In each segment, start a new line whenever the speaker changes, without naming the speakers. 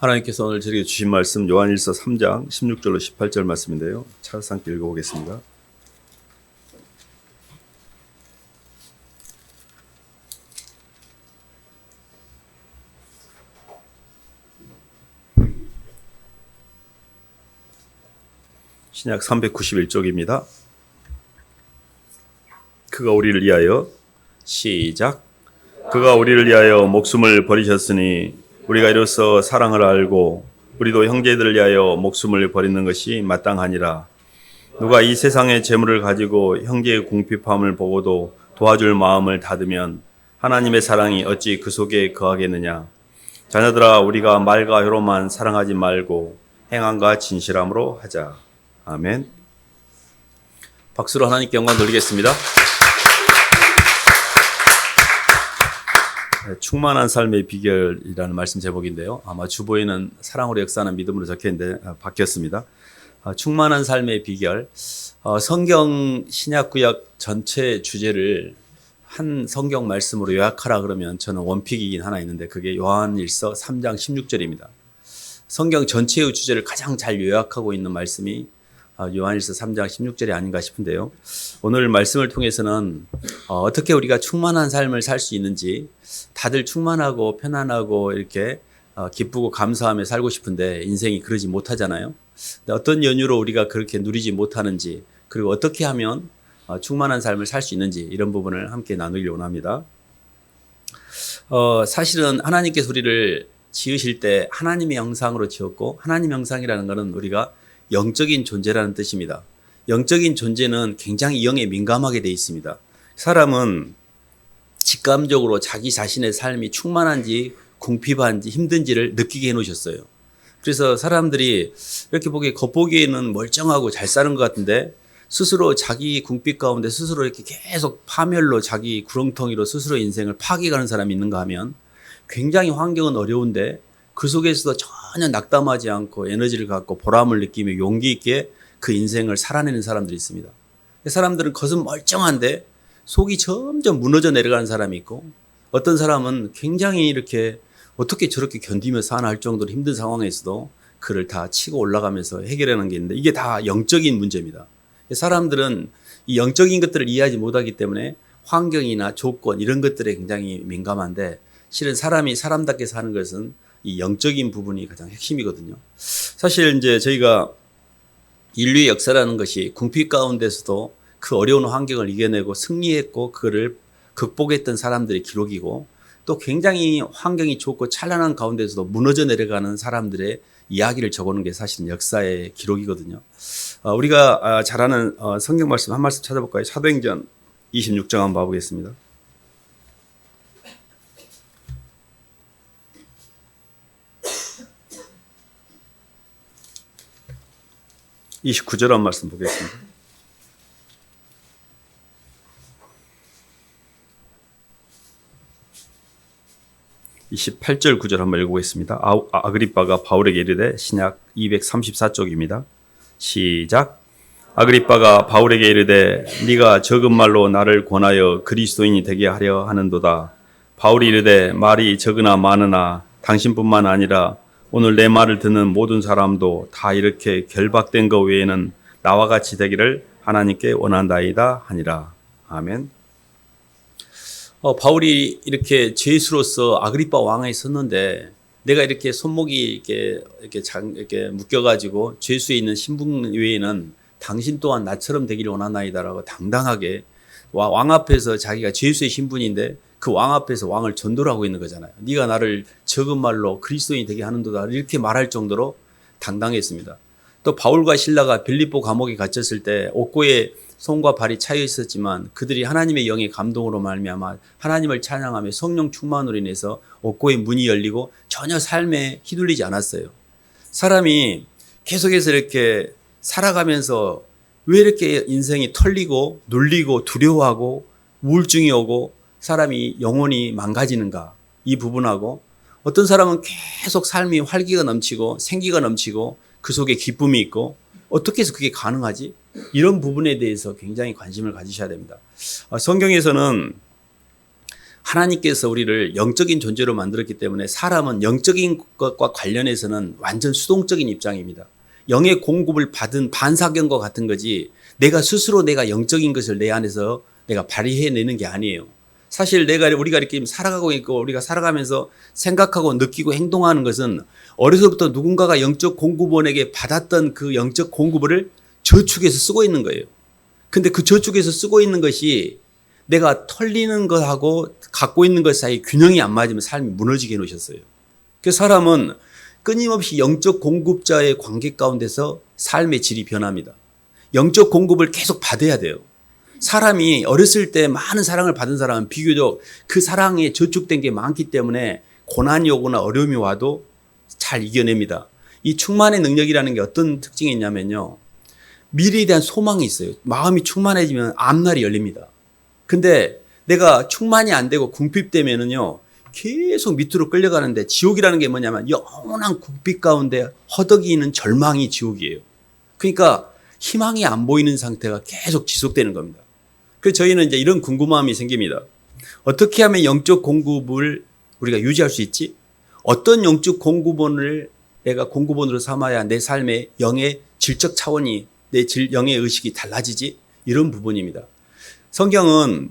하나님께서 오늘 저에게 주신 말씀 요한일서 3장 16절로 18절 말씀인데요. 찾아서 함께 읽어보겠습니다. 신약 391쪽입니다. 그가 우리를 위하여 시작. 그가 우리를 위하여 목숨을 버리셨으니 우리가 이로써 사랑을 알고 우리도 형제들을 위하여 목숨을 버리는 것이 마땅하니라. 누가 이 세상의 재물을 가지고 형제의 궁핍함을 보고도 도와줄 마음을 닫으면 하나님의 사랑이 어찌 그 속에 거하겠느냐. 자녀들아, 우리가 말과 혀로만 사랑하지 말고 행함과 진실함으로 하자. 아멘. 박수로 하나님께 영광 돌리겠습니다. 충만한 삶의 비결이라는 말씀 제목인데요. 아마 주보에는 사랑으로 역사하는 믿음으로 적혀있는데 바뀌었습니다. 충만한 삶의 비결. 성경 신약구약 전체 주제를 한 성경 말씀으로 요약하라 그러면 저는 원픽이긴 하나 있는데 그게 요한일서 3장 16절입니다. 성경 전체의 주제를 가장 잘 요약하고 있는 말씀이 요한일서 3장 16절이 아닌가 싶은데요. 오늘 말씀을 통해서는 어떻게 우리가 충만한 삶을 살 수 있는지, 다들 충만하고 편안하고 이렇게 기쁘고 감사하며 살고 싶은데 인생이 그러지 못하잖아요. 어떤 연유로 우리가 그렇게 누리지 못하는지, 그리고 어떻게 하면 충만한 삶을 살 수 있는지 이런 부분을 함께 나누길 원합니다. 사실은 하나님께서 우리를 지으실 때 하나님의 형상으로 지었고, 하나님의 형상이라는 것은 우리가 영적인 존재라는 뜻입니다. 영적인 존재는 굉장히 영에 민감하게 되어 있습니다. 사람은 직감적으로 자기 자신의 삶이 충만한지 궁핍한지 힘든지를 느끼게 해놓으셨어요. 그래서 사람들이 이렇게 겉보기에는 멀쩡하고 잘 사는 것 같은데 스스로 자기 궁핍 가운데 스스로 이렇게 계속 파멸로 자기 구렁텅이로 스스로 인생을 파괴하는 사람이 있는가 하면 굉장히 환경은 어려운데 그 속에서도 전혀 낙담하지 않고 에너지를 갖고 보람을 느끼며 용기 있게 그 인생을 살아내는 사람들이 있습니다. 사람들은 겉은 멀쩡한데 속이 점점 무너져 내려가는 사람이 있고, 어떤 사람은 굉장히 이렇게 어떻게 저렇게 견디며 사나 할 정도로 힘든 상황에서도 그를 다 치고 올라가면서 해결하는 게 있는데 이게 다 영적인 문제입니다. 사람들은 이 영적인 것들을 이해하지 못하기 때문에 환경이나 조건 이런 것들에 굉장히 민감한데, 실은 사람이 사람답게 사는 것은 이 영적인 부분이 가장 핵심이거든요. 사실 이제 저희가 인류의 역사라는 것이 궁핍 가운데서도 그 어려운 환경을 이겨내고 승리했고 그거를 극복했던 사람들의 기록이고, 또 굉장히 환경이 좋고 찬란한 가운데서도 무너져 내려가는 사람들의 이야기를 적어놓은 게 사실은 역사의 기록이거든요. 우리가 잘 아는 성경 말씀 한 말씀 찾아볼까요? 사도행전 26장 한번 봐보겠습니다. 29절 한 말씀 보겠습니다. 28절 9절 한번 읽어보겠습니다. 아그리빠가 바울에게 이르되, 신약 234쪽입니다. 시작. 아그리빠가 바울에게 이르되, 네가 적은 말로 나를 권하여 그리스도인이 되게 하려 하는도다. 바울이 이르되, 말이 적으나 많으나 당신뿐만 아니라 오늘 내 말을 듣는 모든 사람도 다 이렇게 결박된 것 외에는 나와 같이 되기를 하나님께 원한다이다 하니라. 아멘. 바울이 이렇게 죄수로서 아그리빠 왕에 섰는데, 내가 이렇게 손목이 이렇게 묶여가지고 죄수에 있는 신분 외에는 당신 또한 나처럼 되기를 원하나이다라고 당당하게 왕 앞에서, 자기가 죄수의 신분인데 그 왕 앞에서 왕을 전도를 하고 있는 거잖아요. 네가 나를 적은 말로 그리스도인이 되게 하는도다 이렇게 말할 정도로 당당했습니다. 또 바울과 실라가 빌립보 감옥에 갇혔을 때 옥고에 손과 발이 차여 있었지만 그들이 하나님의 영의 감동으로 말미암아 하나님을 찬양하며 성령 충만으로 인해서 옥고의 문이 열리고 전혀 삶에 휘둘리지 않았어요. 사람이 계속해서 이렇게 살아가면서 왜 이렇게 인생이 털리고 눌리고 두려워하고 우울증이 오고 사람이 영혼이 망가지는가, 이 부분하고, 어떤 사람은 계속 삶이 활기가 넘치고 생기가 넘치고 그 속에 기쁨이 있고 어떻게 해서 그게 가능하지? 이런 부분에 대해서 굉장히 관심을 가지셔야 됩니다. 성경에서는 하나님께서 우리를 영적인 존재로 만들었기 때문에 사람은 영적인 것과 관련해서는 완전 수동적인 입장입니다. 영의 공급을 받은 반사견과 같은 거지 내가 스스로 내가 영적인 것을 내 안에서 내가 발휘해내는 게 아니에요. 사실 우리가 이렇게 살아가고 있고 우리가 살아가면서 생각하고 느끼고 행동하는 것은 어려서부터 누군가가 영적 공급원에게 받았던 그 영적 공급을 저축해서 쓰고 있는 거예요. 근데 그 저축해서 쓰고 있는 것이 내가 털리는 것하고 갖고 있는 것 사이 균형이 안 맞으면 삶이 무너지게 해놓으셨어요. 그래서 사람은 끊임없이 영적 공급자의 관계 가운데서 삶의 질이 변합니다. 영적 공급을 계속 받아야 돼요. 사람이 어렸을 때 많은 사랑을 받은 사람은 비교적 그 사랑에 저축된 게 많기 때문에 고난이 오거나 어려움이 와도 잘 이겨냅니다. 이 충만의 능력이라는 게 어떤 특징이 있냐면요. 미래에 대한 소망이 있어요. 마음이 충만해지면 앞날이 열립니다. 근데 내가 충만이 안 되고 궁핍되면은요. 계속 밑으로 끌려가는데 지옥이라는 게 뭐냐면 영원한 궁핍 가운데 허덕이는 절망이 지옥이에요. 그러니까 희망이 안 보이는 상태가 계속 지속되는 겁니다. 그래서 저희는 이제 이런 궁금함이 생깁니다. 어떻게 하면 영적 공급을 우리가 유지할 수 있지? 어떤 영적 공급원을 내가 공급원으로 삼아야 내 삶의 영의 질적 차원이 내 영의 의식이 달라지지? 이런 부분입니다. 성경은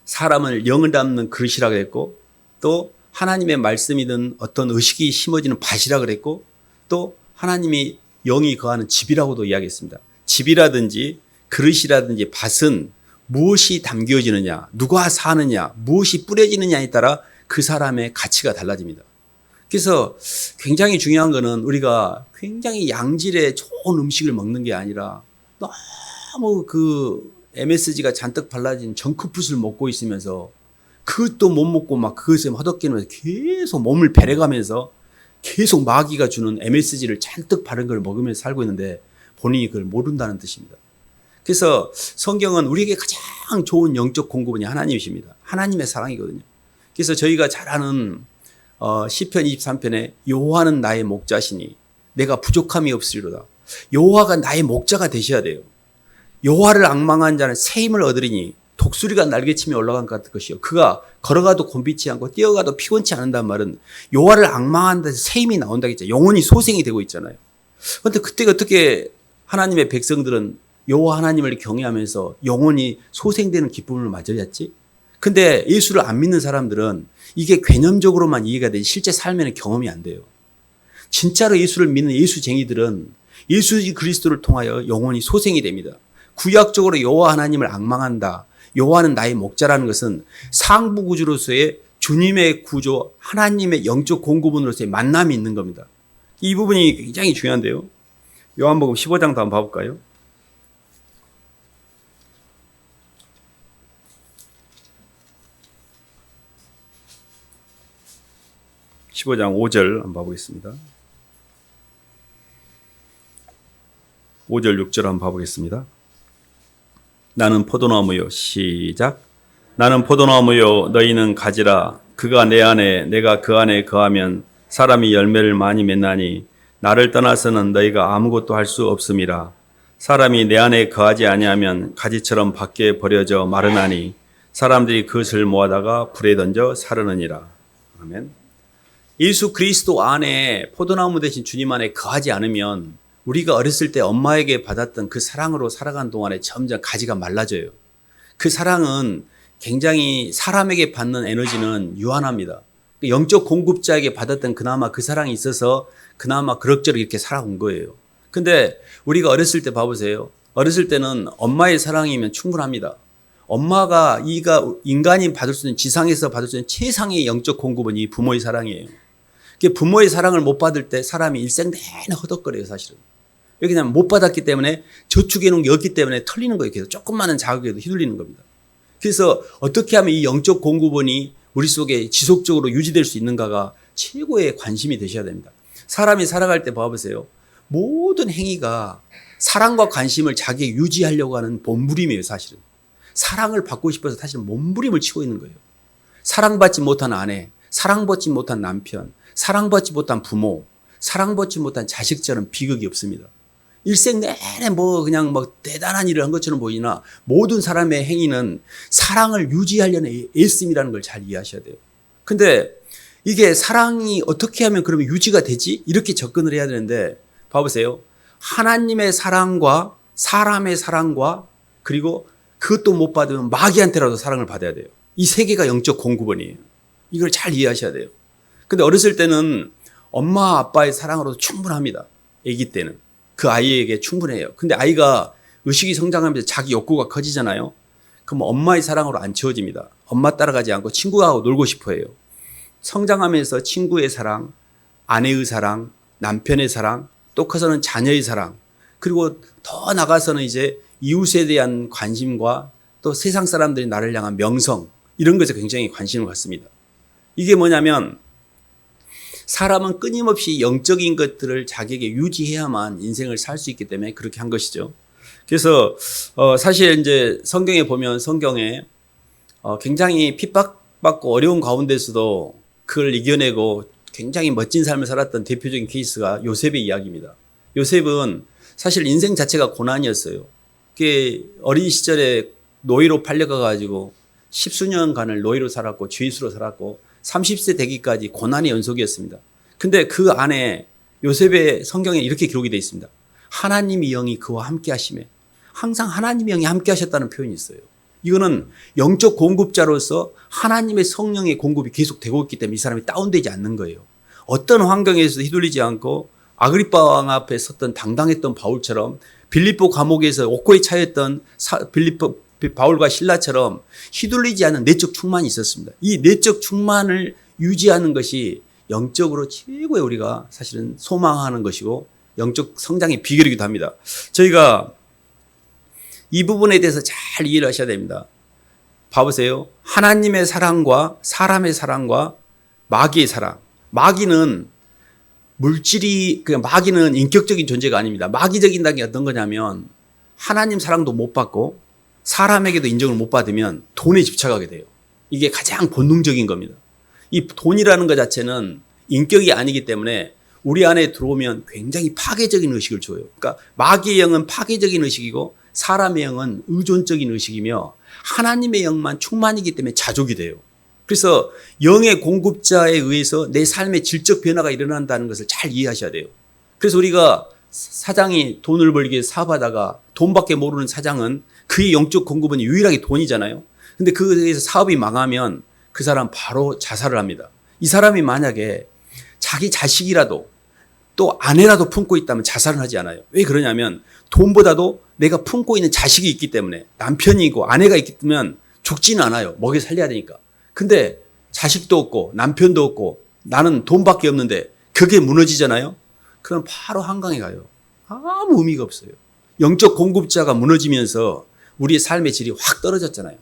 사람을 영을 담는 그릇이라 그랬고 또 하나님의 말씀이든 어떤 의식이 심어지는 밭이라 그랬고 또 하나님이 영이 거하는 집이라고도 이야기했습니다. 집이라든지 그릇이라든지 밭은 무엇이 담겨지느냐, 누가 사느냐, 무엇이 뿌려지느냐에 따라 그 사람의 가치가 달라집니다. 그래서 굉장히 중요한 거는 우리가 굉장히 양질의 좋은 음식을 먹는 게 아니라 너무 그 MSG가 잔뜩 발라진 정크푸드를 먹고 있으면서 그것도 못 먹고 막 그것에 허덕이면서 계속 몸을 배려가면서 계속 마귀가 주는 MSG를 잔뜩 바른 걸 먹으면서 살고 있는데 본인이 그걸 모른다는 뜻입니다. 그래서 성경은 우리에게 가장 좋은 영적 공급원이 하나님이십니다. 하나님의 사랑이거든요. 그래서 저희가 잘 아는 시편 23편에 여호와는 나의 목자시니 내가 부족함이 없으리로다. 여호와가 나의 목자가 되셔야 돼요. 여호와를 앙망한 자는 새 힘을 얻으리니 독수리가 날개치며 올라간 것 같은 것이요. 그가 걸어가도 곤비치 않고 뛰어가도 피곤치 않는다는 말은 여호와를 앙망한 데서 새 힘이 나온다고 했잖아요. 영혼이 소생이 되고 있잖아요. 그런데 그때 어떻게 하나님의 백성들은 여호와 하나님을 경외하면서 영혼이 소생되는 기쁨을 맞이했지? 근데 예수를 안 믿는 사람들은 이게 개념적으로만 이해가 되지 실제 삶에는 경험이 안 돼요. 진짜로 예수를 믿는 예수쟁이들은 예수 그리스도를 통하여 영혼이 소생이 됩니다. 구약적으로 여호와 하나님을 앙망한다. 여호와는 나의 목자라는 것은 상부구주로서의 주님의 구조, 하나님의 영적 공급원으로서의 만남이 있는 겁니다. 이 부분이 굉장히 중요한데요. 요한복음 15장도 한번 봐볼까요? 15장 5절 한번 봐보겠습니다. 5절 6절 한번 봐보겠습니다. 나는 포도나무요. 시작. 나는 포도나무요. 너희는 가지라. 그가 내 안에 내가 그 안에 거하면 사람이 열매를 많이 맺나니 나를 떠나서는 너희가 아무것도 할 수 없음이라. 사람이 내 안에 거하지 아니하면 가지처럼 밖에 버려져 마르나니 사람들이 그것을 모아다가 불에 던져 사르느니라. 아멘. 예수 그리스도 안에 포도나무 대신 주님 안에 거하지 않으면 우리가 어렸을 때 엄마에게 받았던 그 사랑으로 살아간 동안에 점점 가지가 말라져요. 그 사랑은 굉장히 사람에게 받는 에너지는 유한합니다. 영적 공급자에게 받았던 그나마 그 사랑이 있어서 그나마 그럭저럭 이렇게 살아온 거예요. 근데 우리가 어렸을 때 봐보세요. 어렸을 때는 엄마의 사랑이면 충분합니다. 엄마가 인간이 받을 수 있는 지상에서 받을 수 있는 최상의 영적 공급은 이 부모의 사랑이에요. 부모의 사랑을 못 받을 때 사람이 일생 내내 허덕거려요, 사실은. 그냥 못 받았기 때문에 저축해 놓은 게 없기 때문에 털리는 거예요. 계속 조금만한 자극에도 휘둘리는 겁니다. 그래서 어떻게 하면 이 영적 공급원이 우리 속에 지속적으로 유지될 수 있는가가 최고의 관심이 되셔야 됩니다. 사람이 살아갈 때 봐보세요. 모든 행위가 사랑과 관심을 자기에 유지하려고 하는 몸부림이에요, 사실은. 사랑을 받고 싶어서 사실은 몸부림을 치고 있는 거예요. 사랑받지 못한 아내, 사랑받지 못한 남편, 사랑받지 못한 부모, 사랑받지 못한 자식처럼 비극이 없습니다. 일생 내내 뭐 그냥 뭐 대단한 일을 한 것처럼 보이나 모든 사람의 행위는 사랑을 유지하려는 애씀이라는 걸 잘 이해하셔야 돼요. 근데 이게 사랑이 어떻게 하면 그러면 유지가 되지? 이렇게 접근을 해야 되는데 봐보세요. 하나님의 사랑과 사람의 사랑과 그리고 그것도 못 받으면 마귀한테라도 사랑을 받아야 돼요. 이 세 개가 영적 공급원이에요. 이걸 잘 이해하셔야 돼요. 근데 어렸을 때는 엄마 아빠의 사랑으로도 충분합니다. 아기 때는. 그 아이에게 충분해요. 근데 아이가 의식이 성장하면서 자기 욕구가 커지잖아요. 그럼 엄마의 사랑으로 안 채워집니다. 엄마 따라가지 않고 친구하고 놀고 싶어 해요. 성장하면서 친구의 사랑, 아내의 사랑, 남편의 사랑, 또 커서는 자녀의 사랑, 그리고 더 나가서는 이제 이웃에 대한 관심과 또 세상 사람들이 나를 향한 명성, 이런 것에 굉장히 관심을 갖습니다. 이게 뭐냐면 사람은 끊임없이 영적인 것들을 자기에게 유지해야만 인생을 살 수 있기 때문에 그렇게 한 것이죠. 그래서 사실 이제 성경에 보면 성경에 굉장히 핍박받고 어려운 가운데서도 그걸 이겨내고 굉장히 멋진 삶을 살았던 대표적인 케이스가 요셉의 이야기입니다. 요셉은 사실 인생 자체가 고난이었어요. 그게 어린 시절에 노예로 팔려가가지고 10수년간을 노예로 살았고 죄수로 살았고 30세 되기까지 고난의 연속이었습니다. 근데 그 안에 요셉의 성경에 이렇게 기록이 되어 있습니다. 하나님의 영이 그와 함께 하심에, 항상 하나님의 영이 함께 하셨다는 표현이 있어요. 이거는 영적 공급자로서 하나님의 성령의 공급이 계속 되고 있기 때문에 이 사람이 다운되지 않는 거예요. 어떤 환경에서도 휘둘리지 않고 아그리빠 왕 앞에 섰던 당당했던 바울처럼 빌립보 감옥에서 옥고에 차였던 바울과 실라처럼 휘둘리지 않은 내적 충만이 있었습니다. 이 내적 충만을 유지하는 것이 영적으로 최고의 우리가 사실은 소망하는 것이고 영적 성장의 비결이기도 합니다. 저희가 이 부분에 대해서 잘 이해를 하셔야 됩니다. 봐보세요. 하나님의 사랑과 사람의 사랑과 마귀의 사랑. 마귀는 마귀는 인격적인 존재가 아닙니다. 마귀적인 게 어떤 거냐면 하나님 사랑도 못 받고 사람에게도 인정을 못 받으면 돈에 집착하게 돼요. 이게 가장 본능적인 겁니다. 이 돈이라는 것 자체는 인격이 아니기 때문에 우리 안에 들어오면 굉장히 파괴적인 의식을 줘요. 그러니까 마귀의 영은 파괴적인 의식이고 사람의 영은 의존적인 의식이며 하나님의 영만 충만이기 때문에 자족이 돼요. 그래서 영의 공급자에 의해서 내 삶의 질적 변화가 일어난다는 것을 잘 이해하셔야 돼요. 그래서 우리가 사장이 돈을 벌기 위해 사업하다가 돈밖에 모르는 사장은 그의 영적 공급은 유일하게 돈이잖아요. 근데 그에 의해서 사업이 망하면 그 사람 바로 자살을 합니다. 이 사람이 만약에 자기 자식이라도 또 아내라도 품고 있다면 자살은 하지 않아요. 왜 그러냐면 돈보다도 내가 품고 있는 자식이 있기 때문에 남편이 있고 아내가 있기 때문에 죽지는 않아요. 먹여 살려야 되니까. 근데 자식도 없고 남편도 없고 나는 돈밖에 없는데 그게 무너지잖아요. 그럼 바로 한강에 가요. 아무 의미가 없어요. 영적 공급자가 무너지면서 우리의 삶의 질이 확 떨어졌잖아요.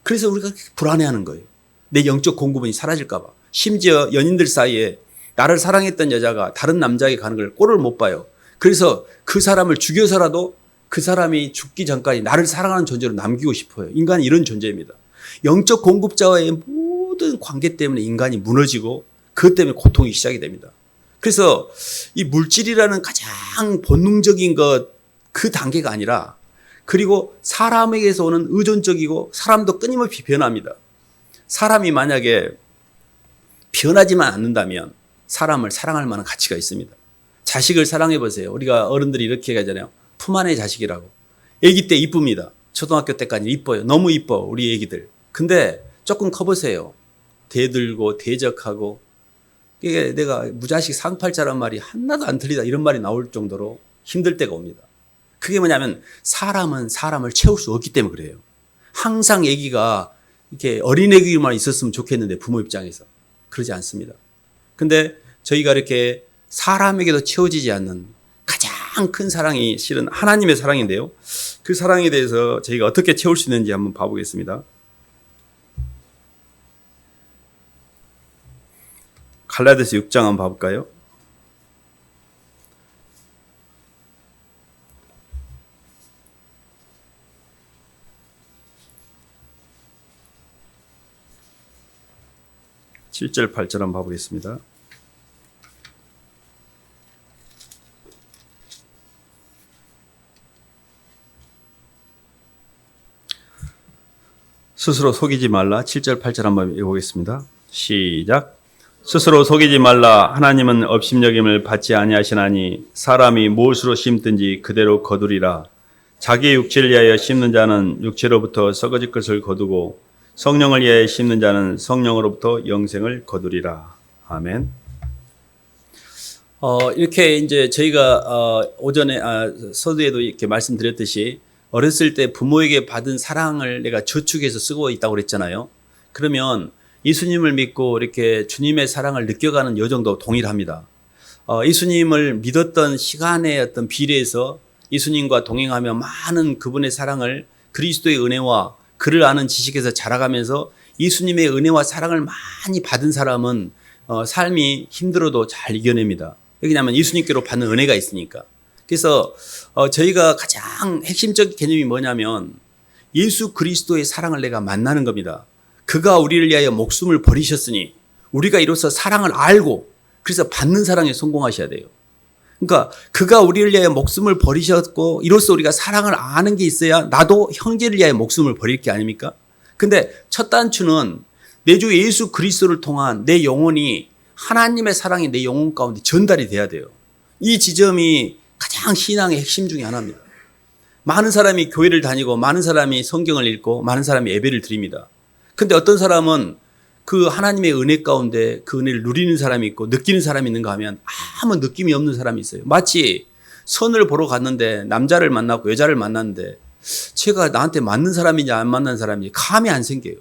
그래서 우리가 불안해하는 거예요. 내 영적 공급원이 사라질까 봐. 심지어 연인들 사이에 나를 사랑했던 여자가 다른 남자에게 가는 걸 꼴을 못 봐요. 그래서 그 사람을 죽여서라도 그 사람이 죽기 전까지 나를 사랑하는 존재로 남기고 싶어요. 인간은 이런 존재입니다. 영적 공급자와의 모든 관계 때문에 인간이 무너지고 그것 때문에 고통이 시작이 됩니다. 그래서 이 물질이라는 가장 본능적인 그 단계가 아니라 그리고 사람에게서 오는 의존적이고 사람도 끊임없이 변합니다. 사람이 만약에 변하지만 않는다면 사람을 사랑할 만한 가치가 있습니다. 자식을 사랑해 보세요. 우리가 어른들이 이렇게 하잖아요. 품 안의 자식이라고. 아기 때 이쁩니다. 초등학교 때까지 이뻐요. 너무 이뻐 우리 아기들. 근데 조금 커보세요. 대들고 대적하고 이게 내가 무자식 상팔자란 말이 하나도 안 틀리다 이런 말이 나올 정도로 힘들 때가 옵니다. 그게 뭐냐면 사람은 사람을 채울 수 없기 때문에 그래요. 항상 아기가 이렇게 어린 아기만 있었으면 좋겠는데 부모 입장에서 그러지 않습니다. 근데 저희가 이렇게 사람에게도 채워지지 않는 가장 큰 사랑이 실은 하나님의 사랑인데요. 그 사랑에 대해서 저희가 어떻게 채울 수 있는지 한번 봐보겠습니다. 갈라디아서 6장 한번 봐볼까요? (7절) (8절) 한번 봐보겠습니다. 스스로 속이지 말라. 7절 8절 한번 읽어보겠습니다. 시작. 스스로 속이지 말라. 하나님은 업신여김을 받지 아니하시나니 사람이 무엇으로 심든지 그대로 거두리라. 자기 육체를 위하여 심는 자는 육체로부터 썩어질 것을 거두고 성령을 위하여 심는 자는 성령으로부터 영생을 거두리라. 아멘. 이렇게 이제 저희가 오전에 서두에도 이렇게 말씀드렸듯이 어렸을 때 부모에게 받은 사랑을 내가 저축해서 쓰고 있다고 그랬잖아요. 그러면 예수님을 믿고 이렇게 주님의 사랑을 느껴가는 여정도 동일합니다. 예수님을 믿었던 시간의 어떤 비례에서 예수님과 동행하며 많은 그분의 사랑을 그리스도의 은혜와 그를 아는 지식에서 자라가면서 예수님의 은혜와 사랑을 많이 받은 사람은 삶이 힘들어도 잘 이겨냅니다. 왜냐하면 예수님께로 받는 은혜가 있으니까. 그래서 저희가 가장 핵심적인 개념이 뭐냐면 예수 그리스도의 사랑을 내가 만나는 겁니다. 그가 우리를 위하여 목숨을 버리셨으니 우리가 이로써 사랑을 알고 그래서 받는 사랑에 성공하셔야 돼요. 그러니까 그가 우리를 위하여 목숨을 버리셨고 이로써 우리가 사랑을 아는 게 있어야 나도 형제를 위하여 목숨을 버릴 게 아닙니까? 근데 첫 단추는 내 주 예수 그리스도를 통한 내 영혼이 하나님의 사랑이 내 영혼 가운데 전달이 돼야 돼요. 이 지점이 가장 신앙의 핵심 중에 하나입니다. 많은 사람이 교회를 다니고 많은 사람이 성경을 읽고 많은 사람이 예배를 드립니다. 근데 어떤 사람은 그 하나님의 은혜 가운데 그 은혜를 누리는 사람이 있고 느끼는 사람이 있는가 하면 아무 느낌이 없는 사람이 있어요. 마치 선을 보러 갔는데 남자를 만났고 여자를 만났는데 제가 나한테 맞는 사람인지 안 맞는 사람인지 감이 안 생겨요.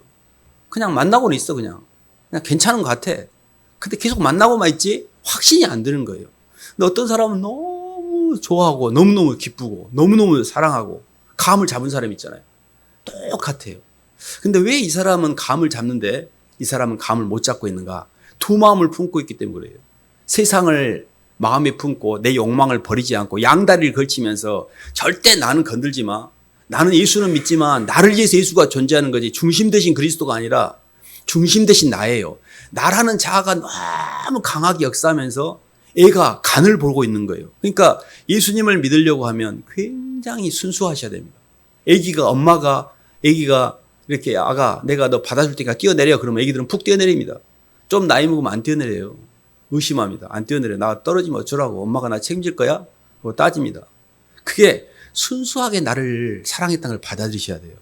그냥 만나고는 있어. 그냥 괜찮은 것 같아. 근데 계속 만나고만 있지 확신이 안 드는 거예요. 근데 어떤 사람은 너무 좋아하고 너무너무 기쁘고 너무너무 사랑하고 감을 잡은 사람이 있잖아요. 똑같아요. 근데 왜 이 사람은 감을 잡는데 이 사람은 감을 못 잡고 있는가? 두 마음을 품고 있기 때문에 그래요. 세상을 마음에 품고 내 욕망을 버리지 않고 양다리를 걸치면서 절대 나는 건들지 마. 나는 예수는 믿지만 나를 위해서 예수가 존재하는 거지 중심 대신 그리스도가 아니라 중심 대신 나예요. 나라는 자아가 너무 강하게 역사하면서 애가 간을 보고 있는 거예요. 그러니까 예수님을 믿으려고 하면 굉장히 순수하셔야 됩니다. 엄마가 이렇게 아가 내가 너 받아줄 테니까 뛰어내려 그러면 애기들은 푹 뛰어내립니다. 좀 나이 먹으면 안 뛰어내려요. 의심합니다. 안 뛰어내려. 나 떨어지면 어쩌라고. 엄마가 나 책임질 거야? 그거 따집니다. 그게 순수하게 나를 사랑했다는 걸 받아들이셔야 돼요.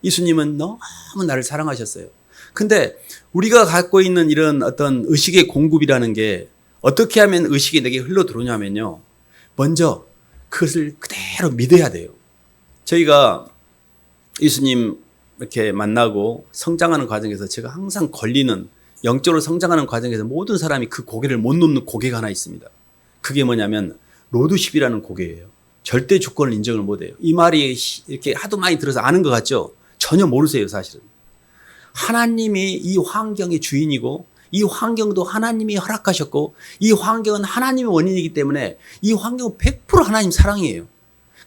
예수님은 너무 나를 사랑하셨어요. 근데 우리가 갖고 있는 이런 어떤 의식의 공급이라는 게 어떻게 하면 의식이 내게 흘러 들어오냐면요. 먼저 그것을 그대로 믿어야 돼요. 저희가 예수님 이렇게 만나고 성장하는 과정에서 제가 항상 걸리는 영적으로 성장하는 과정에서 모든 사람이 그 고개를 못 넘는 고개가 하나 있습니다. 그게 뭐냐면 로드십이라는 고개예요. 절대 주권을 인정을 못해요. 이 말이 이렇게 하도 많이 들어서 아는 것 같죠? 전혀 모르세요, 사실은. 하나님이 이 환경의 주인이고 이 환경도 하나님이 허락하셨고 이 환경은 하나님의 원인이기 때문에 이 환경은 100% 하나님 사랑이에요.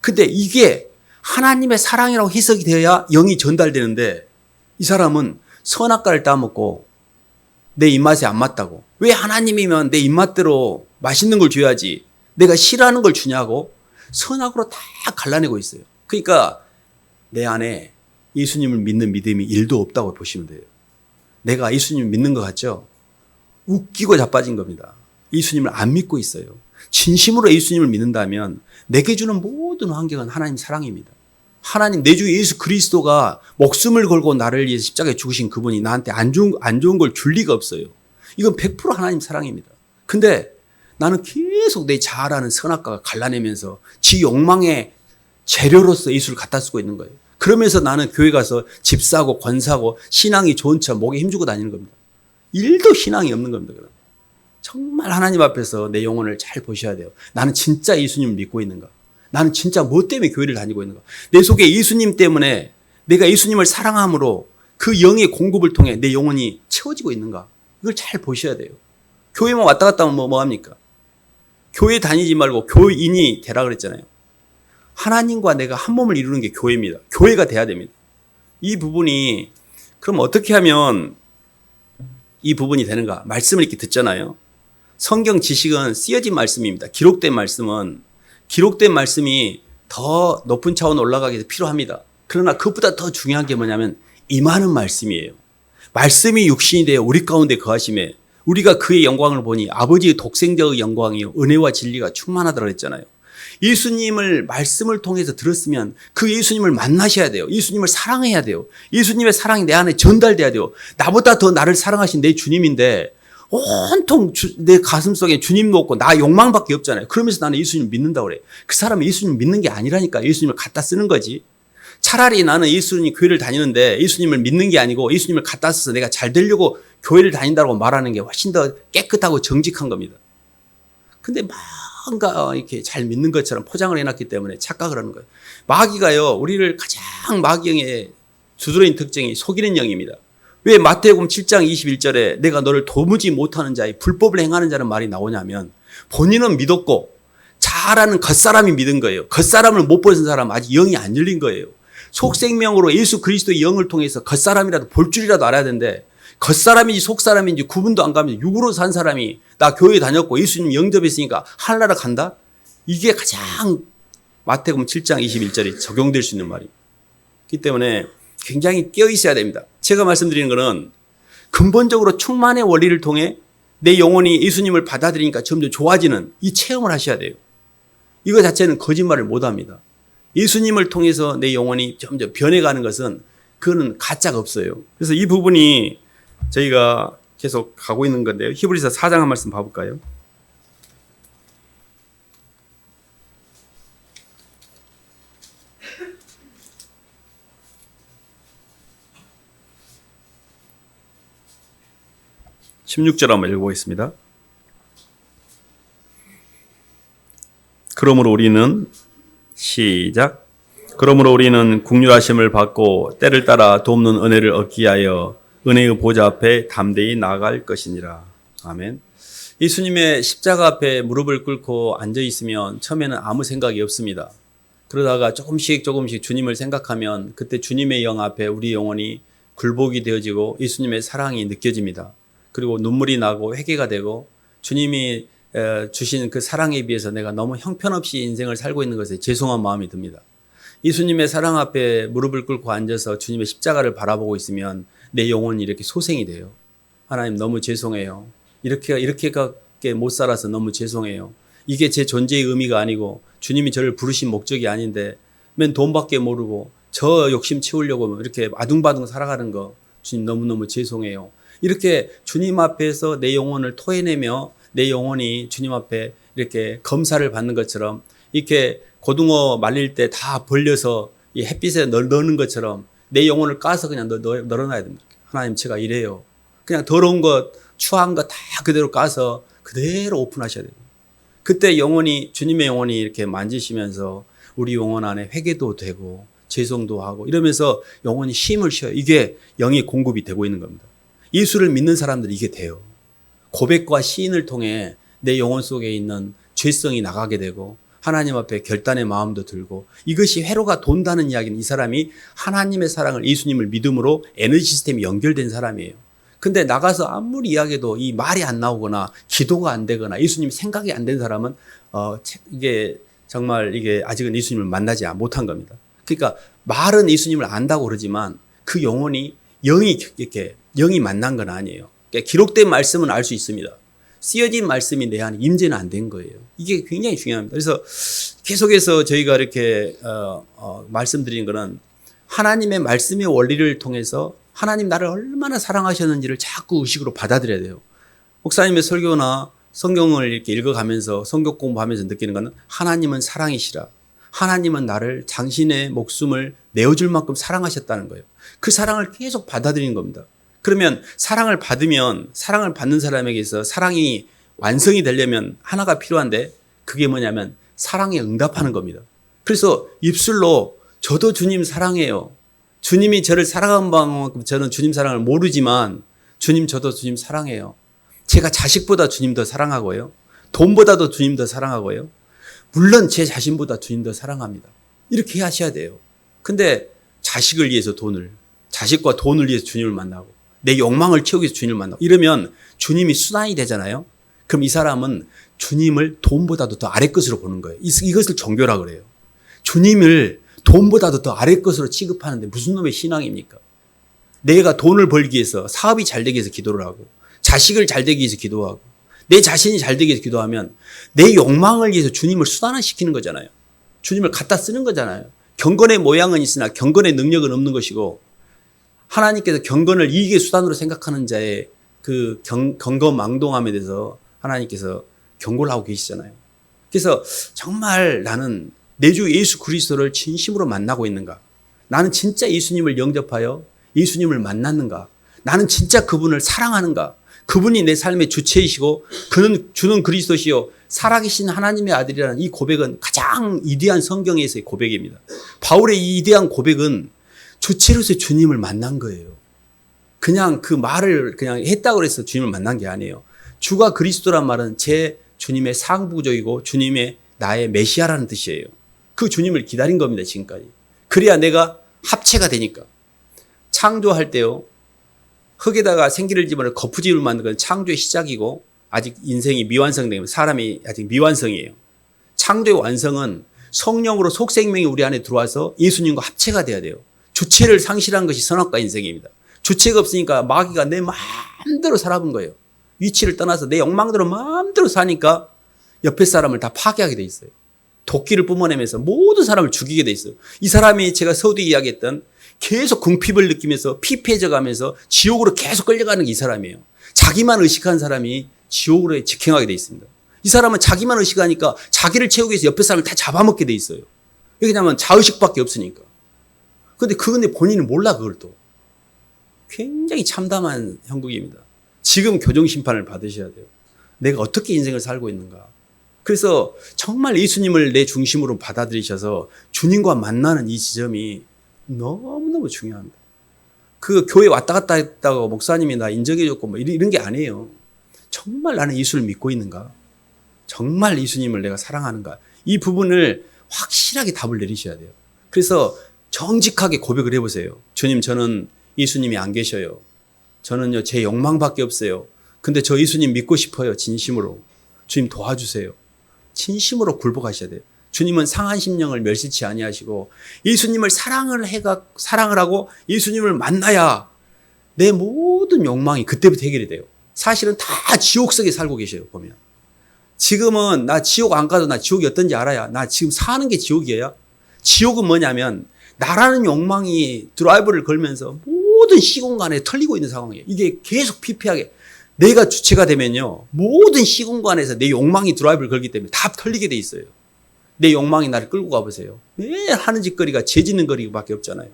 근데 이게 하나님의 사랑이라고 해석이 되어야 영이 전달되는데 이 사람은 선악과를 따먹고 내 입맛에 안 맞다고. 왜 하나님이면 내 입맛대로 맛있는 걸 줘야지 내가 싫어하는 걸 주냐고 선악으로 다 갈라내고 있어요. 그러니까 내 안에 예수님을 믿는 믿음이 1도 없다고 보시면 돼요. 내가 예수님을 믿는 것 같죠? 웃기고 자빠진 겁니다. 예수님을 안 믿고 있어요. 진심으로 예수님을 믿는다면 내게 주는 모든 환경은 하나님 사랑입니다. 하나님 내 주 예수 그리스도가 목숨을 걸고 나를 위해서 십자가에 죽으신 그분이 나한테 안 좋은 걸 줄 리가 없어요. 이건 100% 하나님 사랑입니다. 근데 나는 계속 내 자아라는 선악과가 갈라내면서 지 욕망의 재료로서 예수를 갖다 쓰고 있는 거예요. 그러면서 나는 교회 가서 집 사고 권 사고 신앙이 좋은 척 목에 힘주고 다니는 겁니다. 1도 신앙이 없는 겁니다. 그럼. 정말 하나님 앞에서 내 영혼을 잘 보셔야 돼요. 나는 진짜 예수님을 믿고 있는가? 나는 진짜 뭐 때문에 교회를 다니고 있는가? 내 속에 예수님 때문에 내가 예수님을 사랑함으로 그 영의 공급을 통해 내 영혼이 채워지고 있는가? 이걸 잘 보셔야 돼요. 교회만 왔다 갔다 하면 뭐 합니까? 교회 다니지 말고 교인이 되라 그랬잖아요. 하나님과 내가 한 몸을 이루는 게 교회입니다. 교회가 돼야 됩니다. 이 부분이 그럼 어떻게 하면 이 부분이 되는가? 말씀을 이렇게 듣잖아요. 성경 지식은 쓰여진 말씀입니다. 기록된 말씀이 더 높은 차원 올라가기 위해서 필요합니다. 그러나 그것보다 더 중요한 게 뭐냐면 임하는 말씀이에요. 말씀이 육신이 되어 우리 가운데 거하심에 우리가 그의 영광을 보니 아버지의 독생자의 영광이요 은혜와 진리가 충만하더라 했잖아요. 예수님을 말씀을 통해서 들었으면 그 예수님을 만나셔야 돼요. 예수님을 사랑해야 돼요. 예수님의 사랑이 내 안에 전달돼야 돼요. 나보다 더 나를 사랑하신 내 주님인데 온통 내 가슴 속에 주님도 없고 나 욕망밖에 없잖아요. 그러면서 나는 예수님을 믿는다고 그래. 그 사람은 예수님을 믿는 게 아니라니까. 예수님을 갖다 쓰는 거지. 차라리 나는 예수님 교회를 다니는데 예수님을 믿는 게 아니고 예수님을 갖다 써서 내가 잘 되려고 교회를 다닌다고 말하는 게 훨씬 더 깨끗하고 정직한 겁니다. 근데 뭔가 이렇게 잘 믿는 것처럼 포장을 해놨기 때문에 착각을 하는 거예요. 마귀가요, 우리를 가장 마귀형의 두드러진 특징이 속이는 영입니다. 왜 마태복음 7장 21절에 내가 너를 도무지 못하는 자의 불법을 행하는 자는 말이 나오냐면 본인은 믿었고 잘하는 겉사람이 믿은 거예요. 겉사람을 못 보는 사람은 아직 영이 안 열린 거예요. 속생명으로 예수 그리스도의 영을 통해서 겉사람이라도 볼 줄이라도 알아야 되는데 겉사람인지 속사람인지 구분도 안 가면 육으로 산 사람이 나 교회 다녔고 예수님 영접했으니까 하늘나라 간다? 이게 가장 마태복음 7장 21절에 적용될 수 있는 말이에요. 그렇기 때문에 굉장히 깨어 있어야 됩니다. 제가 말씀드리는 것은 근본적으로 충만의 원리를 통해 내 영혼이 예수님을 받아들이니까 점점 좋아지는 이 체험을 하셔야 돼요. 이거 자체는 거짓말을 못합니다. 예수님을 통해서 내 영혼이 점점 변해가는 것은 그거는 가짜가 없어요. 그래서 이 부분이 저희가 계속 가고 있는 건데요. 히브리서 4장 한 말씀 봐볼까요? (16절) 한번 읽어보겠습니다. 그러므로 우리는 시작. 그러므로 우리는 긍휼하심을 받고 때를 따라 돕는 은혜를 얻기 위하여 은혜의 보좌 앞에 담대히 나아갈 것이니라. 아멘. 예수님의 십자가 앞에 무릎을 꿇고 앉아 있으면 처음에는 아무 생각이 없습니다. 그러다가 조금씩 주님을 생각하면 그때 주님의 영 앞에 우리 영혼이 굴복이 되어지고 예수님의 사랑이 느껴집니다. 그리고 눈물이 나고 회개가 되고 주님이 주신 그 사랑에 비해서 내가 너무 형편없이 인생을 살고 있는 것에 죄송한 마음이 듭니다. 예수님의 사랑 앞에 무릎을 꿇고 앉아서 주님의 십자가를 바라보고 있으면 내 영혼이 이렇게 소생이 돼요. 하나님 너무 죄송해요. 이렇게밖에 못 살아서 너무 죄송해요. 이게 제 존재의 의미가 아니고 주님이 저를 부르신 목적이 아닌데 맨 돈밖에 모르고 저 욕심 채우려고 이렇게 아둥바둥 살아가는 거 주님 너무너무 죄송해요. 이렇게 주님 앞에서 내 영혼을 토해내며 내 영혼이 주님 앞에 이렇게 검사를 받는 것처럼 이렇게 고등어 말릴 때 다 벌려서 이 햇빛에 넣는 것처럼 내 영혼을 까서 그냥 널어놔야 됩니다. 하나님 제가 이래요. 그냥 더러운 것, 추한 것 다 그대로 까서 그대로 오픈하셔야 돼요. 그때 영혼이 주님의 영혼이 이렇게 만지시면서 우리 영혼 안에 회개도 되고 죄송도 하고 이러면서 영혼이 쉼을 쉬어요. 이게 영의 공급이 되고 있는 겁니다. 예수를 믿는 사람들이 이게 돼요. 고백과 시인을 통해 내 영혼 속에 있는 죄성이 나가게 되고 하나님 앞에 결단의 마음도 들고 이것이 회로가 돈다는 이야기는 이 사람이 하나님의 사랑을 예수님을 믿음으로 에너지 시스템이 연결된 사람이에요. 근데 나가서 아무리 이야기해도 이 말이 안 나오거나 기도가 안 되거나 예수님 생각이 안 된 사람은 이게 정말 이게 아직은 예수님을 만나지 못한 겁니다. 그러니까 말은 예수님을 안다고 그러지만 그 영혼이 영이 만난 건 아니에요. 그러니까 기록된 말씀은 알 수 있습니다. 쓰여진 말씀이 내 안에 임재는 안 된 거예요. 이게 굉장히 중요합니다. 그래서 계속해서 저희가 이렇게 말씀드리는 거는 하나님의 말씀의 원리를 통해서 하나님 나를 얼마나 사랑하셨는지를 자꾸 의식으로 받아들여야 돼요. 목사님의 설교나 성경을 이렇게 읽어가면서 성경 공부하면서 느끼는 거는 하나님은 사랑이시라. 하나님은 나를 당신의 목숨을 내어줄 만큼 사랑하셨다는 거예요. 그 사랑을 계속 받아들이는 겁니다. 그러면 사랑을 받으면 사랑을 받는 사람에게서 사랑이 완성이 되려면 하나가 필요한데 그게 뭐냐면 사랑에 응답하는 겁니다. 그래서 입술로 저도 주님 사랑해요. 주님이 저를 사랑한 만큼 저는 주님 사랑을 모르지만 주님 저도 주님 사랑해요. 제가 자식보다 주님 더 사랑하고요. 돈보다도 주님 더 사랑하고요. 물론 제 자신보다 주님 더 사랑합니다. 이렇게 하셔야 돼요. 근데 자식을 위해서 자식과 돈을 위해서 주님을 만나고 내 욕망을 채우기 위해서 주님을 만나고 이러면 주님이 수단이 되잖아요. 그럼 이 사람은 주님을 돈보다도 더 아래 것으로 보는 거예요. 이것을 종교라 그래요. 주님을 돈보다도 더 아래 것으로 취급하는데 무슨 놈의 신앙입니까? 내가 돈을 벌기 위해서, 사업이 잘 되기 위해서 기도를 하고, 자식을 잘 되기 위해서 기도하고, 내 자신이 잘 되기 위해서 기도하면 내 욕망을 위해서 주님을 수단화시키는 거잖아요. 주님을 갖다 쓰는 거잖아요. 경건의 모양은 있으나 경건의 능력은 없는 것이고, 하나님께서 경건을 이익의 수단으로 생각하는 자의 그 경건망동함에 대해서 하나님께서 경고를 하고 계시잖아요. 그래서 정말 나는 내 주 예수 그리스도를 진심으로 만나고 있는가? 나는 진짜 예수님을 영접하여 예수님을 만났는가? 나는 진짜 그분을 사랑하는가? 그분이 내 삶의 주체이시고 그는 주는 그리스도시요 살아계신 하나님의 아들이라는 이 고백은 가장 위대한 성경에서의 고백입니다. 바울의 이 위대한 고백은 주체로서 주님을 만난 거예요. 그냥 그 말을 그냥 했다고 해서 주님을 만난 게 아니에요. 주가 그리스도란 말은 제 주님의 상부족이고 주님의 나의 메시아라는 뜻이에요. 그 주님을 기다린 겁니다, 지금까지. 그래야 내가 합체가 되니까. 창조할 때요, 흙에다가 생기를 집어넣어 거푸집을 만든 건 창조의 시작이고 아직 인생이 미완성되면 사람이 아직 미완성이에요. 창조의 완성은 성령으로 속생명이 우리 안에 들어와서 예수님과 합체가 돼야 돼요. 주체를 상실한 것이 선악과 인생입니다. 주체가 없으니까 마귀가 내 마음대로 살아본 거예요. 위치를 떠나서 내 욕망대로 마음대로 사니까 옆에 사람을 다 파괴하게 돼 있어요. 도끼를 뿜어내면서 모든 사람을 죽이게 돼 있어요. 이 사람이 제가 서두에 이야기했던 계속 궁핍을 느끼면서 피폐해져 가면서 지옥으로 계속 끌려가는 게 이 사람이에요. 자기만 의식한 사람이 지옥으로 직행하게 돼 있습니다. 이 사람은 자기만 의식하니까 자기를 채우기 위해서 옆에 사람을 다 잡아먹게 돼 있어요. 왜냐하면 자의식밖에 없으니까. 근데 본인은 몰라, 그걸 또. 굉장히 참담한 형국입니다. 지금 교정심판을 받으셔야 돼요. 내가 어떻게 인생을 살고 있는가. 그래서 정말 예수님을 내 중심으로 받아들이셔서 주님과 만나는 이 지점이 너무너무 중요합니다. 그 교회 왔다 갔다 했다고 목사님이 나 인정해줬고 뭐 이런 게 아니에요. 정말 나는 예수를 믿고 있는가? 정말 예수님을 내가 사랑하는가? 이 부분을 확실하게 답을 내리셔야 돼요. 그래서 정직하게 고백을 해보세요. 주님, 저는 예수님이 안 계셔요. 저는요, 제 욕망밖에 없어요. 근데 저 예수님 믿고 싶어요. 진심으로. 주님 도와주세요. 진심으로 굴복하셔야 돼요. 주님은 상한 심령을 멸시치 아니하시고 예수님을 사랑을 하고 예수님을 만나야 내 모든 욕망이 그때부터 해결이 돼요. 사실은 다 지옥 속에 살고 계셔요, 보면. 지금은 나 지옥 안 가도 나 지옥이 어떤지 알아야. 나 지금 사는 게 지옥이에요. 지옥은 뭐냐면 나라는 욕망이 드라이브를 걸면서 모든 시공간에 털리고 있는 상황이에요. 이게 계속 피폐하게. 내가 주체가 되면요, 모든 시공간에서 내 욕망이 드라이브를 걸기 때문에 다 털리게 돼 있어요. 내 욕망이 나를 끌고 가보세요. 매일 하는 짓거리가 죄 짓는 거리밖에 없잖아요.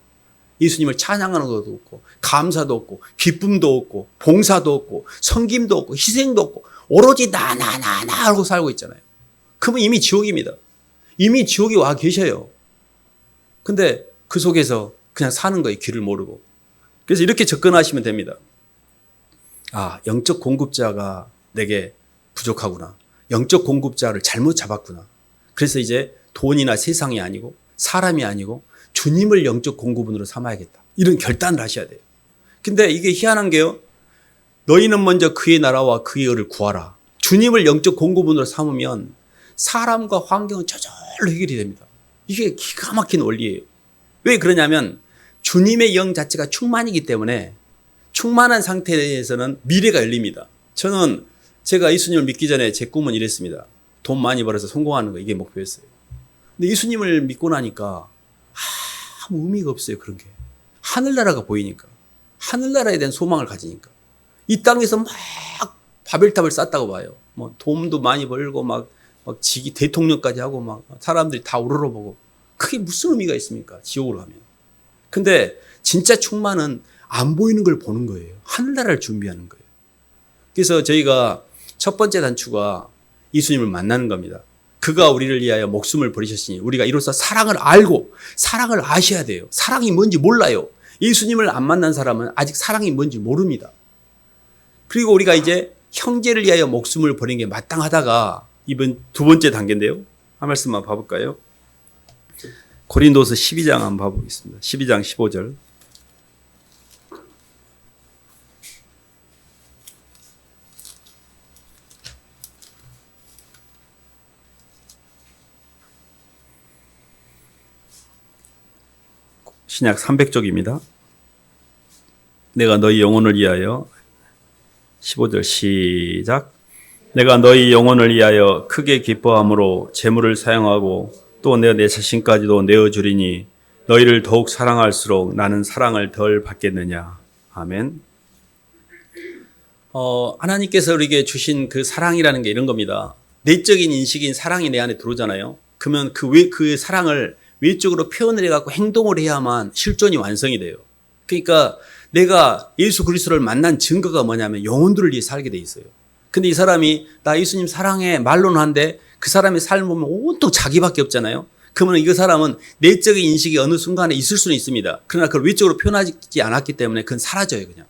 예수님을 찬양하는 것도 없고, 감사도 없고, 기쁨도 없고, 봉사도 없고, 섬김도 없고, 희생도 없고, 오로지 나 하고 살고 있잖아요. 그러면 이미 지옥입니다. 이미 지옥에 와 계셔요. 근데 그 속에서 그냥 사는 거예요. 길을 모르고. 그래서 이렇게 접근하시면 됩니다. 아, 영적 공급자가 내게 부족하구나. 영적 공급자를 잘못 잡았구나. 그래서 이제 돈이나 세상이 아니고 사람이 아니고 주님을 영적 공급원으로 삼아야겠다. 이런 결단을 하셔야 돼요. 근데 이게 희한한 게요. 너희는 먼저 그의 나라와 그의 의를 구하라. 주님을 영적 공급원으로 삼으면 사람과 환경은 저절로 해결이 됩니다. 이게 기가 막힌 원리예요. 왜 그러냐면 주님의 영 자체가 충만이기 때문에 충만한 상태에서는 미래가 열립니다. 저는 제가 예수님을 믿기 전에 제 꿈은 이랬습니다. 돈 많이 벌어서 성공하는 거, 이게 목표였어요. 근데 예수님을 믿고 나니까 아무 의미가 없어요, 그런 게. 하늘나라가 보이니까. 하늘나라에 대한 소망을 가지니까. 이 땅에서 막 바벨탑을 쌓았다고 봐요. 뭐 돈도 많이 벌고 막 지기 대통령까지 하고 막 사람들이 다 우러러보고. 그게 무슨 의미가 있습니까? 지옥으로 가면. 근데 진짜 충만은 안 보이는 걸 보는 거예요. 하늘나라를 준비하는 거예요. 그래서 저희가 첫 번째 단추가 예수님을 만나는 겁니다. 그가 우리를 위하여 목숨을 버리셨으니 우리가 이로써 사랑을 알고 사랑을 아셔야 돼요. 사랑이 뭔지 몰라요. 예수님을 안 만난 사람은 아직 사랑이 뭔지 모릅니다. 그리고 우리가 이제 형제를 위하여 목숨을 버리는 게 마땅하다가 이번 두 번째 단계인데요. 한 말씀만 봐볼까요? 고린도서 12장 한번 봐보겠습니다. 12장 15절. 신약 300쪽입니다. 내가 너희 영혼을 위하여 15절 시작. 내가 너희 영혼을 위하여 크게 기뻐함으로 재물을 사용하고 또 내가 내 자신까지도 내어주리니 너희를 더욱 사랑할수록 나는 사랑을 덜 받겠느냐. 아멘. 하나님께서 우리에게 주신 그 사랑이라는 게 이런 겁니다. 내적인 인식인 사랑이 내 안에 들어오잖아요. 그러면 그 사랑을 외적으로 표현을 해갖고 행동을 해야만 실존이 완성이 돼요. 그러니까 내가 예수 그리스도를 만난 증거가 뭐냐면 영혼들을 위해 살게 돼 있어요. 근데 이 사람이 나 예수님 사랑해 말로는 한데 그 사람의 삶을 보면 온통 자기밖에 없잖아요. 그러면 이 사람은 내적인 인식이 어느 순간에 있을 수는 있습니다. 그러나 그걸 외적으로 표현하지 않았기 때문에 그건 사라져요, 그냥.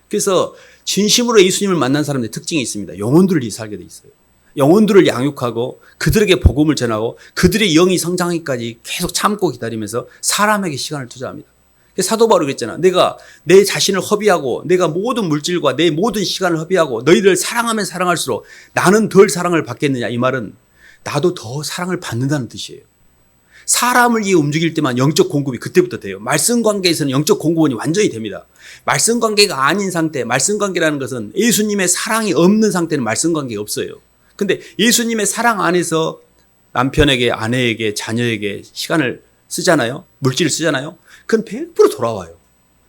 그래서 진심으로 예수님을 만난 사람들의 특징이 있습니다. 영혼들을 위해 살게 돼 있어요. 영혼들을 양육하고 그들에게 복음을 전하고 그들의 영이 성장하기까지 계속 참고 기다리면서 사람에게 시간을 투자합니다. 사도 바울이 그랬잖아. 내가 내 자신을 허비하고 내가 모든 물질과 내 모든 시간을 허비하고 너희를 사랑하면 사랑할수록 나는 덜 사랑을 받겠느냐. 이 말은 나도 더 사랑을 받는다는 뜻이에요. 사람을 위해 움직일 때만 영적 공급이 그때부터 돼요. 말씀 관계에서는 영적 공급원이 완전히 됩니다. 말씀 관계가 아닌 상태, 말씀 관계라는 것은 예수님의 사랑이 없는 상태는 말씀 관계가 없어요. 근데 예수님의 사랑 안에서 남편에게, 아내에게, 자녀에게 시간을 쓰잖아요. 물질을 쓰잖아요. 그건 100% 돌아와요.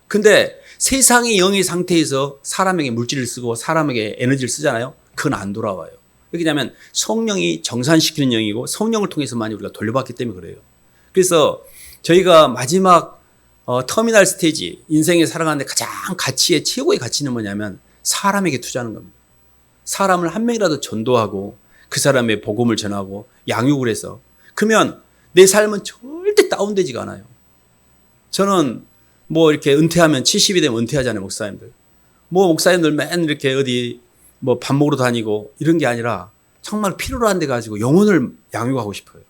근데 세상의 영의 상태에서 사람에게 물질을 쓰고 사람에게 에너지를 쓰잖아요. 그건 안 돌아와요. 왜냐하면 성령이 정산시키는 영이고 성령을 통해서만 우리가 돌려받기 때문에 그래요. 그래서 저희가 마지막 터미널 스테이지, 인생에 살아가는데 가장 가치의 최고의 가치는 뭐냐면 사람에게 투자하는 겁니다. 사람을 한 명이라도 전도하고 그 사람의 복음을 전하고 양육을 해서 그러면 내 삶은 절대 다운되지가 않아요. 저는 뭐 이렇게 은퇴하면 70이 되면 은퇴하잖아요, 목사님들. 뭐 목사님들 맨 이렇게 어디 뭐 밥 먹으러 다니고 이런 게 아니라 정말 필요로 한 데 가지고 영혼을 양육하고 싶어요.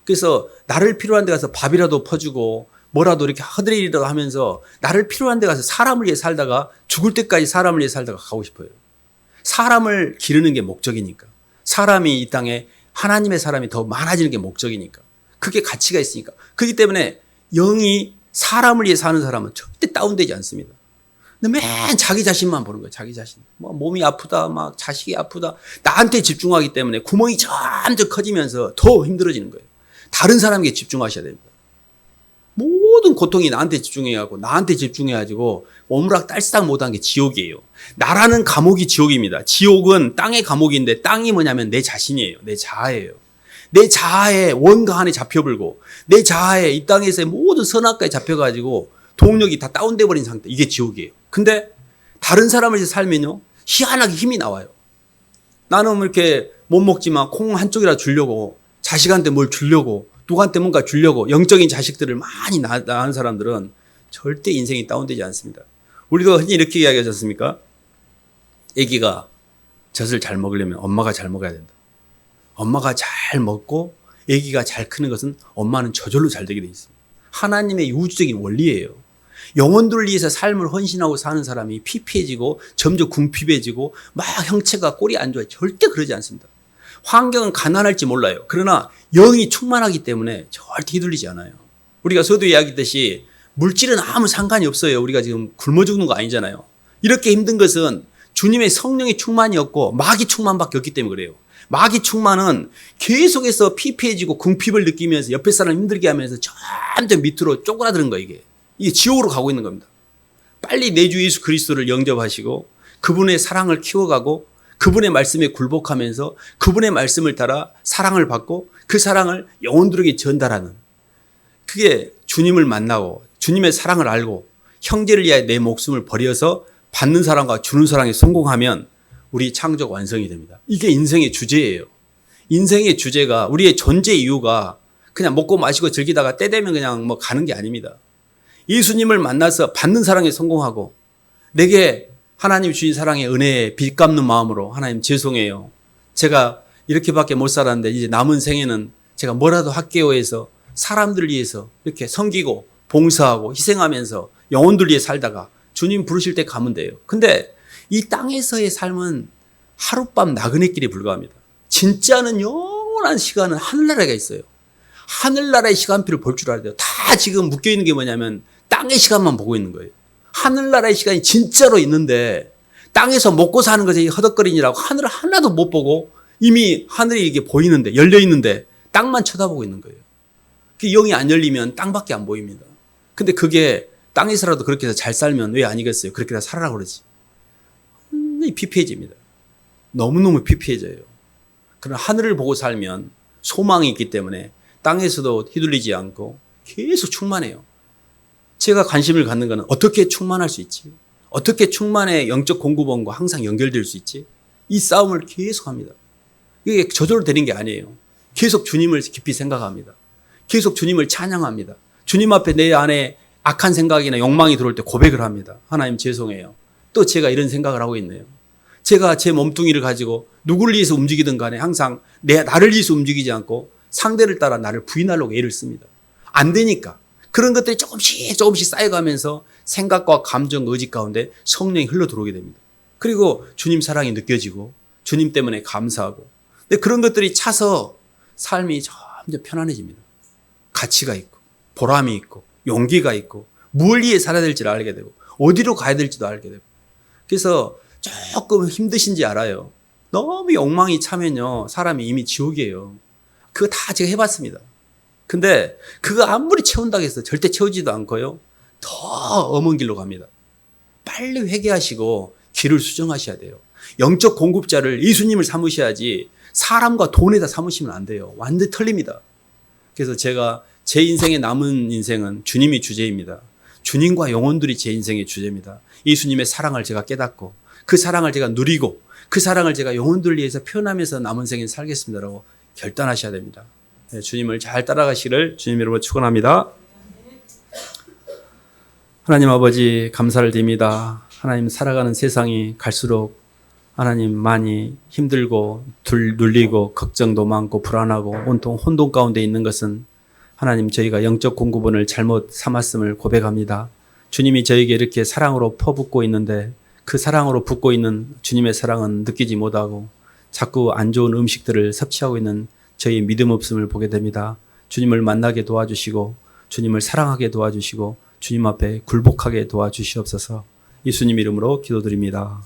그래서 나를 필요한 데 가서 밥이라도 퍼주고 뭐라도 이렇게 허드레일이라도 하면서 나를 필요한 데 가서 사람을 위해 살다가 죽을 때까지 사람을 위해 살다가 가고 싶어요. 사람을 기르는 게 목적이니까. 사람이 이 땅에 하나님의 사람이 더 많아지는 게 목적이니까. 그게 가치가 있으니까. 그렇기 때문에 영이 사람을 위해 사는 사람은 절대 다운되지 않습니다. 근데 맨 자기 자신만 보는 거예요. 자기 자신. 뭐 몸이 아프다, 막 자식이 아프다. 나한테 집중하기 때문에 구멍이 점점 커지면서 더 힘들어지는 거예요. 다른 사람에게 집중하셔야 됩니다. 모든 고통이 나한테 집중해가지고 나한테 집중해가지고 오므락달싹 못한 게 지옥이에요. 나라는 감옥이 지옥입니다. 지옥은 땅의 감옥인데 땅이 뭐냐면 내 자신이에요. 내 자아예요. 내 자아에 원가 안에 잡혀불고 내 자아에 이 땅에서의 모든 선악과에 잡혀가지고 동력이 다 다운돼 버린 상태. 이게 지옥이에요. 근데 다른 사람을 위해서 살면요 희한하게 힘이 나와요. 나는 이렇게 못 먹지만 콩 한쪽이라 주려고 자식한테 뭘 주려고 누구한테 뭔가 주려고 영적인 자식들을 많이 낳은 사람들은 절대 인생이 다운되지 않습니다. 우리도 흔히 이렇게 이야기하지 않습니까? 아기가 젖을 잘 먹으려면 엄마가 잘 먹어야 된다. 엄마가 잘 먹고 아기가 잘 크는 것은 엄마는 저절로 잘 되게 돼 있습니다. 하나님의 우주적인 원리예요. 영혼들을 위해서 삶을 헌신하고 사는 사람이 피폐해지고 점점 궁핍해지고 막 형체가 꼴이 안 좋아요. 절대 그러지 않습니다. 환경은 가난할지 몰라요. 그러나 영이 충만하기 때문에 절대 휘둘리지 않아요. 우리가 서두에 이야기했듯이 물질은 아무 상관이 없어요. 우리가 지금 굶어 죽는 거 아니잖아요. 이렇게 힘든 것은 주님의 성령의 충만이 없고 마귀 충만밖에 없기 때문에 그래요. 마귀 충만은 계속해서 피폐해지고 궁핍을 느끼면서 옆에 사람 힘들게 하면서 점점 밑으로 쪼그라드는 거예요. 이게 지옥으로 가고 있는 겁니다. 빨리 내 주 예수 그리스도를 영접하시고 그분의 사랑을 키워가고 그분의 말씀에 굴복하면서 그분의 말씀을 따라 사랑을 받고 그 사랑을 영혼들에게 전달하는, 그게 주님을 만나고 주님의 사랑을 알고 형제를 위하여 내 목숨을 버려서 받는 사람과 주는 사랑에 성공하면 우리 창조가 완성이 됩니다. 이게 인생의 주제예요. 인생의 주제가, 우리의 존재 이유가 그냥 먹고 마시고 즐기다가 때 되면 그냥 뭐 가는 게 아닙니다. 예수님을 만나서 받는 사랑에 성공하고 내게 하나님 주신 사랑의 은혜에 빚 갚는 마음으로 하나님 죄송해요. 제가 이렇게밖에 못 살았는데 이제 남은 생에는 제가 뭐라도 할게요 해서 사람들을 위해서 이렇게 섬기고 봉사하고 희생하면서 영혼들 위해 살다가 주님 부르실 때 가면 돼요. 근데 이 땅에서의 삶은 하룻밤 나그네길에 불과합니다. 진짜는 영원한 시간은 하늘나라가 있어요. 하늘나라의 시간표를 볼 줄 알아야 돼요. 다 지금 묶여있는 게 뭐냐면 땅의 시간만 보고 있는 거예요. 하늘나라의 시간이 진짜로 있는데 땅에서 먹고 사는 것이 허덕거리니라고 하늘을 하나도 못 보고 이미 하늘이 이게 보이는데 열려 있는데 땅만 쳐다보고 있는 거예요. 그 영이 안 열리면 땅밖에 안 보입니다. 근데 그게 땅에서라도 그렇게 해서 잘 살면 왜 아니겠어요? 그렇게 해서 살아라 그러지. 피폐해집니다. 너무너무 피폐해져요. 그러나 하늘을 보고 살면 소망이 있기 때문에 땅에서도 휘둘리지 않고 계속 충만해요. 제가 관심을 갖는 것은 어떻게 충만할 수 있지? 어떻게 충만의 영적 공급원과 항상 연결될 수 있지? 이 싸움을 계속 합니다. 이게 저절로 되는 게 아니에요. 계속 주님을 깊이 생각합니다. 계속 주님을 찬양합니다. 주님 앞에 내 안에 악한 생각이나 욕망이 들어올 때 고백을 합니다. 하나님 죄송해요. 또 제가 이런 생각을 하고 있네요. 제가 제 몸뚱이를 가지고 누구를 위해서 움직이든 간에 항상 나를 위해서 움직이지 않고 상대를 따라 나를 부인하려고 애를 씁니다. 안 되니까. 그런 것들이 조금씩 쌓여가면서 생각과 감정, 의지 가운데 성령이 흘러 들어오게 됩니다. 그리고 주님 사랑이 느껴지고 주님 때문에 감사하고. 근데 그런 것들이 차서 삶이 점점 편안해집니다. 가치가 있고 보람이 있고 용기가 있고 뭘 위해 살아야 될지를 알게 되고 어디로 가야 될지도 알게 되고. 그래서 조금 힘드신지 알아요. 너무 욕망이 차면요 사람이 이미 지옥이에요. 그거 다 제가 해봤습니다. 근데 그거 아무리 채운다고 해서 절대 채우지도 않고요. 더 엄한 길로 갑니다. 빨리 회개하시고 길을 수정하셔야 돼요. 영적 공급자를 예수님을 삼으셔야지 사람과 돈에다 삼으시면 안 돼요. 완전히 틀립니다. 그래서 제가 제 인생에 남은 인생은 주님이 주제입니다. 주님과 영혼들이 제 인생의 주제입니다. 예수님의 사랑을 제가 깨닫고 그 사랑을 제가 누리고 그 사랑을 제가 영혼들을 위해서 표현하면서 남은 생에 살겠습니다라고 결단하셔야 됩니다. 네, 주님을 잘 따라가시기를 주님 이름으로 축원합니다. 하나님 아버지 감사를 드립니다. 하나님 살아가는 세상이 갈수록 하나님 많이 힘들고 눌리고 걱정도 많고 불안하고 온통 혼돈 가운데 있는 것은 하나님 저희가 영적 공급원을 잘못 삼았음을 고백합니다. 주님이 저에게 이렇게 사랑으로 퍼붓고 있는데 그 사랑으로 붓고 있는 주님의 사랑은 느끼지 못하고 자꾸 안 좋은 음식들을 섭취하고 있는 저희 믿음 없음을 보게 됩니다. 주님을 만나게 도와주시고 주님을 사랑하게 도와주시고 주님 앞에 굴복하게 도와주시옵소서. 예수님 이름으로 기도드립니다.